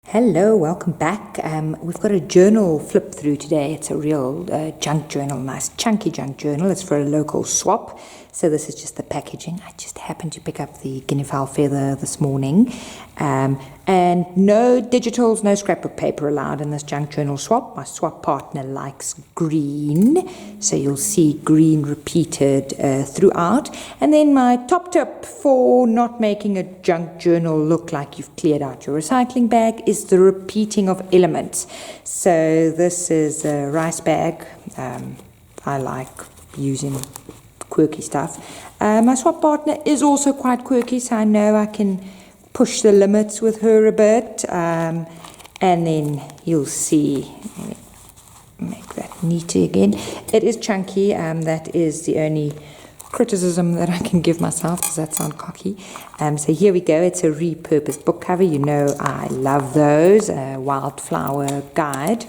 Hello, welcome back. We've got a journal flip through today. It's a real junk journal, nice chunky junk journal. It's for a local swap. So this is just the packaging. I just happened to pick up the guinea fowl feather this morning. And no digitals, no scrapbook paper allowed in this junk journal swap. My swap partner likes green. So you'll see green repeated throughout. And then my top tip for not making a junk journal look like you've cleared out your recycling bag is the repeating of elements. So this is a rice bag. I like using quirky stuff. My swap partner is also quite quirky, so I know I can push the limits with her a bit. And then you'll see, make that neater again. It is chunky. That is the only criticism that I can give myself. Does that sound cocky? So here we go. It's a repurposed book cover. You know I love those. A wildflower guide.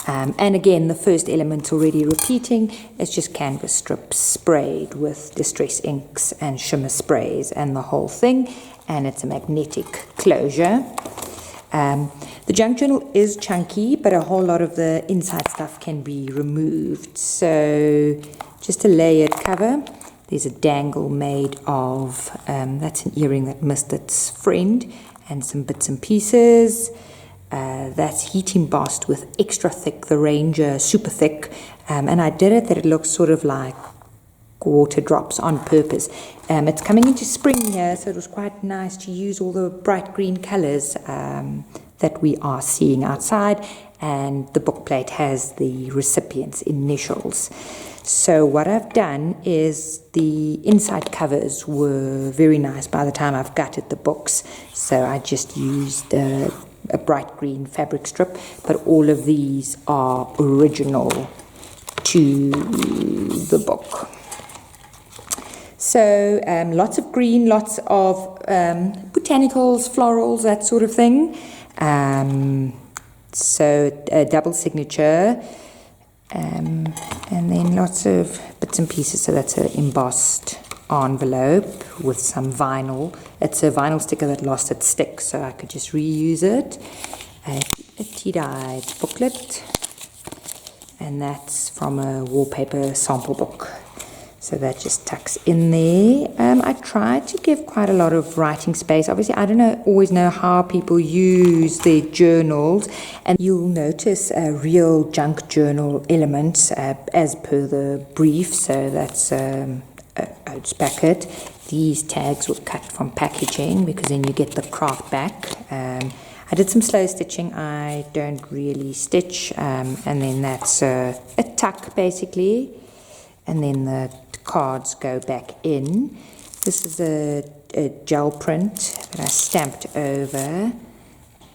And again, the first element's already repeating. It's just canvas strips sprayed with distress inks and shimmer sprays and the whole thing. And it's a magnetic closure. The junk journal is chunky, but a whole lot of the inside stuff can be removed. So just a layered cover. There's a dangle made of, that's an earring that missed its friend, and some bits and pieces. That's heat embossed with extra thick, the Ranger super thick, and I did it that it looks sort of like water drops on purpose. It's coming into spring here, so it was quite nice to use all the bright green colors that we are seeing outside, and the book plate has the recipient's initials. So what I've done is the inside covers were very nice by the time I've gutted the books, so I just used a bright green fabric strip, but all of these are original to the book. So lots of green, lots of botanicals, florals, that sort of thing. So a double signature, and then lots of bits and pieces. So that's an embossed envelope with some vinyl. It's a vinyl sticker that lost its stick, so I could just reuse it. A tea-dyed booklet, and that's from a wallpaper sample book. So that just tucks in there. I tried to give quite a lot of writing space. Obviously, I don't always know how people use their journals, and you'll notice real junk journal elements as per the brief. So that's oats packet. These tags were cut from packaging because then you get the craft back. I did some slow stitching. I don't really stitch, and then that's a tuck basically, and then the cards go back in. This is a gel print that I stamped over,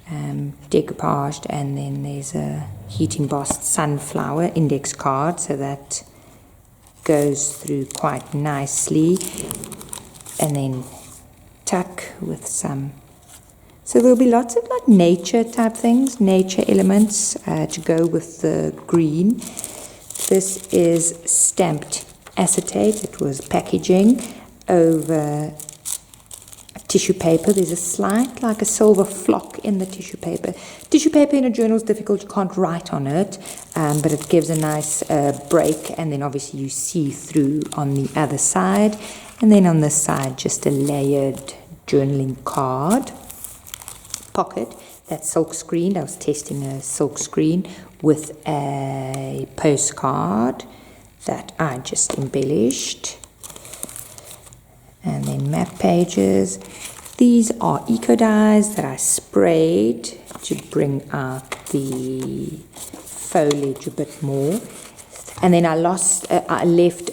decoupaged, and then there's a heat embossed sunflower index card, so that goes through quite nicely, and then tuck with some. So there'll be lots of like nature type things, nature elements to go with the green. This is stamped acetate. It was packaging over tissue paper. There's a slight, like a silver flock in the tissue paper. Tissue paper in a journal is difficult. You can't write on it, but it gives a nice break, and then obviously you see through on the other side. And then on this side, just a layered journaling card. Pocket, that's silk screened. I was testing a silk screen with a postcard that I just embellished. And then map pages. These are eco dyes that I sprayed to bring out the foliage a bit more. And then I left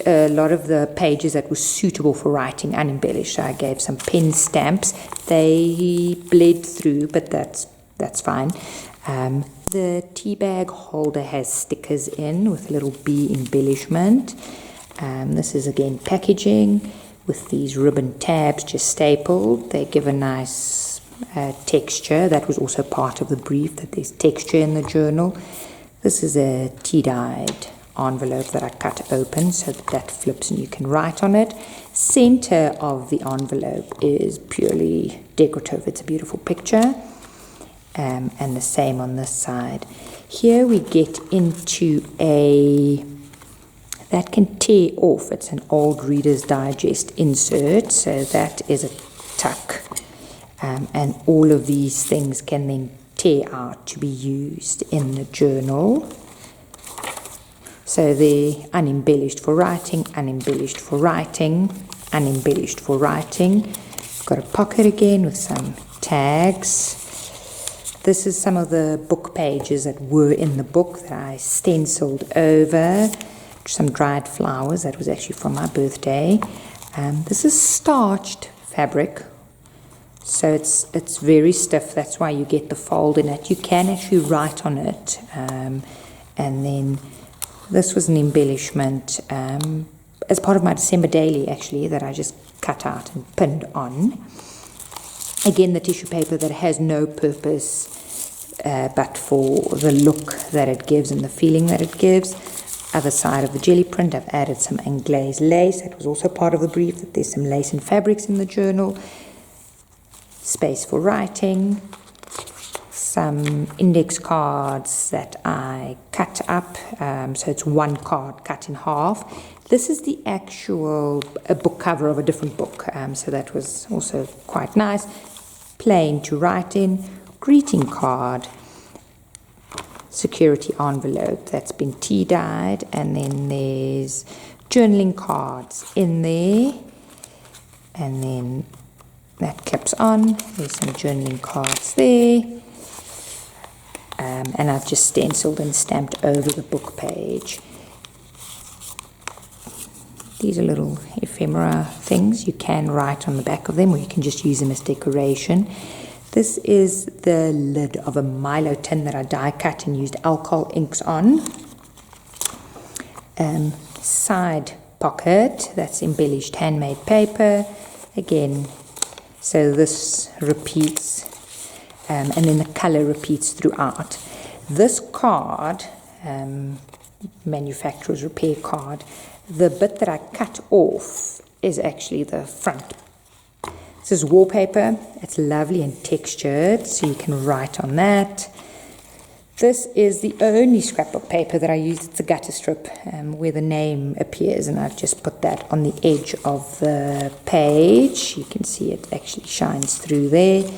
a lot of the pages that were suitable for writing unembellished. So I gave some pen stamps. They bled through, but that's fine. The tea bag holder has stickers in with a little bee embellishment. This is again packaging with these ribbon tabs just stapled. They give a nice texture. That was also part of the brief, that there's texture in the journal. This is a tea-dyed envelope that I cut open so that flips and you can write on it. Center of the envelope is purely decorative. It's a beautiful picture. and the same on this side. Here we get into that can tear off. It's an old Reader's Digest insert, so that is a tuck. And all of these things can then tear out to be used in the journal. So they're unembellished for writing, unembellished for writing, unembellished for writing. Got a pocket again with some tags. This is some of the book pages that were in the book that I stenciled over. Some dried flowers, that was actually from my birthday. This is starched fabric, so it's very stiff. That's why you get the fold in it. You can actually write on it. And then this was an embellishment as part of my December daily, actually, that I just cut out and pinned on. Again, the tissue paper that has no purpose but for the look that it gives and the feeling that it gives. Other side of the jelly print, I've added some anglaise lace. That was also part of the brief, that there's some lace and fabrics in the journal. Space for writing. Some index cards that I cut up. So it's one card cut in half. This is the actual book cover of a different book. So that was also quite nice. Plain to write in. Greeting card. Security envelope that's been tea dyed, and then there's journaling cards in there, and then that clips on. There's some journaling cards there, and I've just stenciled and stamped over the book page. These are little ephemera things. You can write on the back of them, or you can just use them as decoration. This is the lid of a Milo tin that I die cut and used alcohol inks on. Side pocket, that's embellished handmade paper. Again, so this repeats, and then the color repeats throughout. This card, manufacturer's repair card, the bit that I cut off is actually the front. This is wallpaper. It's lovely and textured, so you can write on that. This is the only scrapbook paper that I used. It's a gutter strip where the name appears, and I've just put that on the edge of the page. You can see it actually shines through there.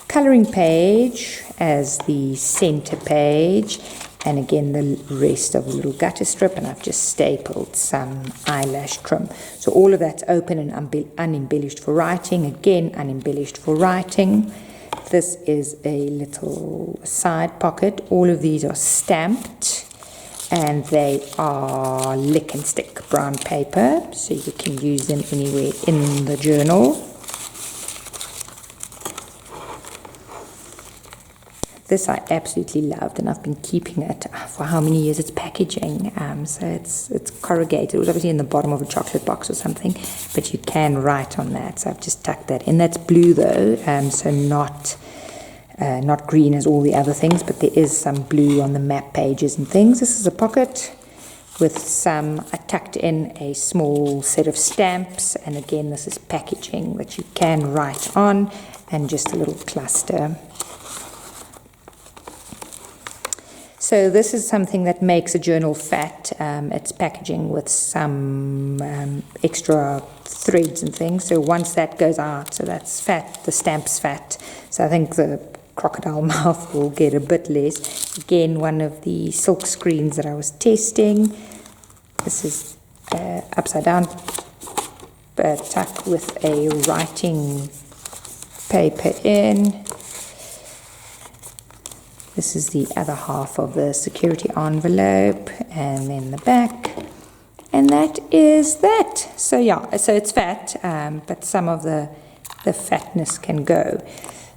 Coloring page as the center page, and again the rest of the little gutter strip, and I've just stapled some eyelash trim. So all of that's open and unembellished for writing. Again, unembellished for writing. This is a little side pocket. All of these are stamped, and they are lick and stick brown paper, so you can use them anywhere in the journal. This I absolutely loved, and I've been keeping it for how many years. It's packaging, so it's corrugated. It was obviously in the bottom of a chocolate box or something, but you can write on that. So I've just tucked that in. That's blue though, so not green as all the other things, but there is some blue on the map pages and things. This is a pocket with I tucked in a small set of stamps, and again this is packaging that you can write on, and just a little cluster. So this is something that makes a journal fat. It's packaging with some extra threads and things. So once that goes out, so that's fat, the stamp's fat. So I think the crocodile mouth will get a bit less. Again, one of the silk screens that I was testing. This is upside down tuck with a writing paper in. This is the other half of the security envelope, and then the back, and that is that. So yeah, so it's fat, but some of the fatness can go.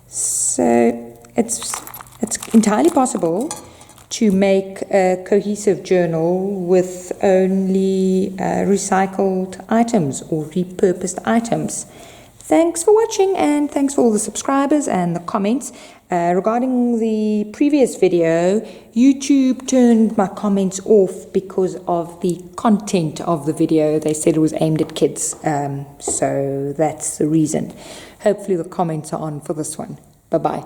So it's entirely possible to make a cohesive journal with only recycled items or repurposed items. Thanks for watching, and thanks for all the subscribers and the comments. Regarding the previous video, YouTube turned my comments off because of the content of the video. They said it was aimed at kids, so that's the reason. Hopefully the comments are on for this one. Bye-bye.